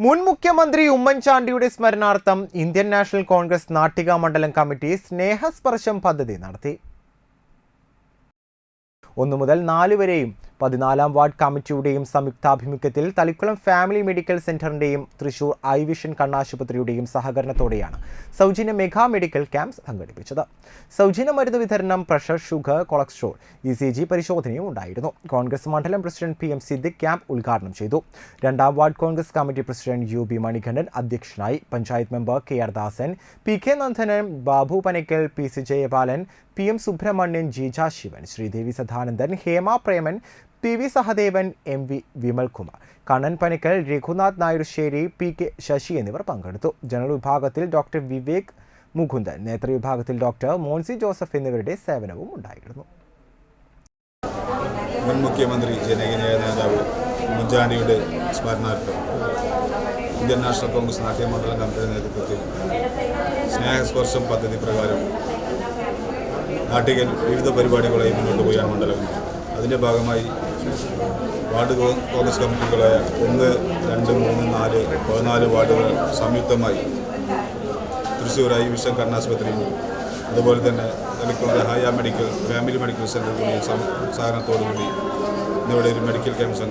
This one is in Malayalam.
മുൻ മുഖ്യമന്ത്രി ഉമ്മൻചാണ്ടിയുടെ സ്മരണാർത്ഥം ഇന്ത്യൻ നാഷണൽ കോൺഗ്രസ് നാട്ടിക മണ്ഡലം കമ്മിറ്റി സ്നേഹസ്പർശം പദ്ധതി നടത്തി. 1 മുതൽ 4 വരെയും 14-ാം വാർഡ് കമ്മിറ്റിയുടെയും സംയുക്താഭിമുഖ്യത്തിൽ തളിക്കുളം ഫാമിലി മെഡിക്കൽ സെന്ററിന്റെയും തൃശൂർ ഐ വിഷൻ കണ്ണാശുപത്രിയുടെയും സഹകരണത്തോടെയാണ് സൗജന്യ മെഗാ മെഡിക്കൽ ക്യാമ്പ് സംഘടിപ്പിച്ചത്. സൗജന്യ മരുന്ന് വിതരണം, പ്രഷർ, ഷുഗർ, കൊളസ്ട്രോൾ, ECG പരിശോധനയും ഉണ്ടായിരുന്നു. കോൺഗ്രസ് മണ്ഡലം പ്രസിഡന്റ് PM സിദ്ദിഖ് ക്യാമ്പ് ഉദ്ഘാടനം ചെയ്തു. 2-ാം ward Congress committee president UB Manikandan അധ്യക്ഷനായി. Panchayat member KR Dasan, PK Nandanan, Babu Panakkal, PC Jayapalan, PM Subramanian, Jeeja Sivan, Sreedevi Sadanandan, Hema Preman, PV Sahadevan, MV Vimalkumar, Kannan Panakkal, Raghunath Nayarusseri, PK Sasi എന്നിവർ പങ്കെടുത്തു. ജനറൽ വിഭാഗത്തിൽ ഡോക്ടർ വിവേക് മുകുന്ദൻ, നേതൃ വിഭാഗത്തിൽ ഡോക്ടർ മോൻസി ജോസഫ് എന്നിവരുടെ സേവനവും ഉണ്ടായിരുന്നു. മുൻ മുഖ്യമന്ത്രി ജനകീയ നേതാവ് ഉമ്മൻചാണ്ടിയുടെ സ്മരണാർത്ഥം ഇന്ത്യൻ നാഷണൽ കോൺഗ്രസ് നാട്ടിക മണ്ഡലം കമ്മിറ്റിയുടെ നേതൃത്വത്തിൽ സ്നേഹസ്പർശം പദ്ധതി പ്രകാരം നാട്ടികൽ വിവിധ പരിപാടികളായി മുന്നോട്ട് പോയാണ് മണ്ഡലം. അതിൻ്റെ ഭാഗമായി വാർഡ് കോൺഗ്രസ് കമ്മിറ്റികളായ 1, 2, 3, 4, 14 വാർഡുകൾ സംയുക്തമായി തൃശ്ശൂർ ഐ വിഷൻ കണ്ണാശുപത്രിയും അതുപോലെ തന്നെ തളിക്കുളം ഹയ മെഡിക്കൽ ഫാമിലി മെഡിക്കൽ സെൻ്ററുകളുടെയും സഹകരണത്തോടുകൂടി ഇന്നിവിടെ ഒരു മെഡിക്കൽ ക്യാമ്പ് സംഘടിപ്പിച്ചു.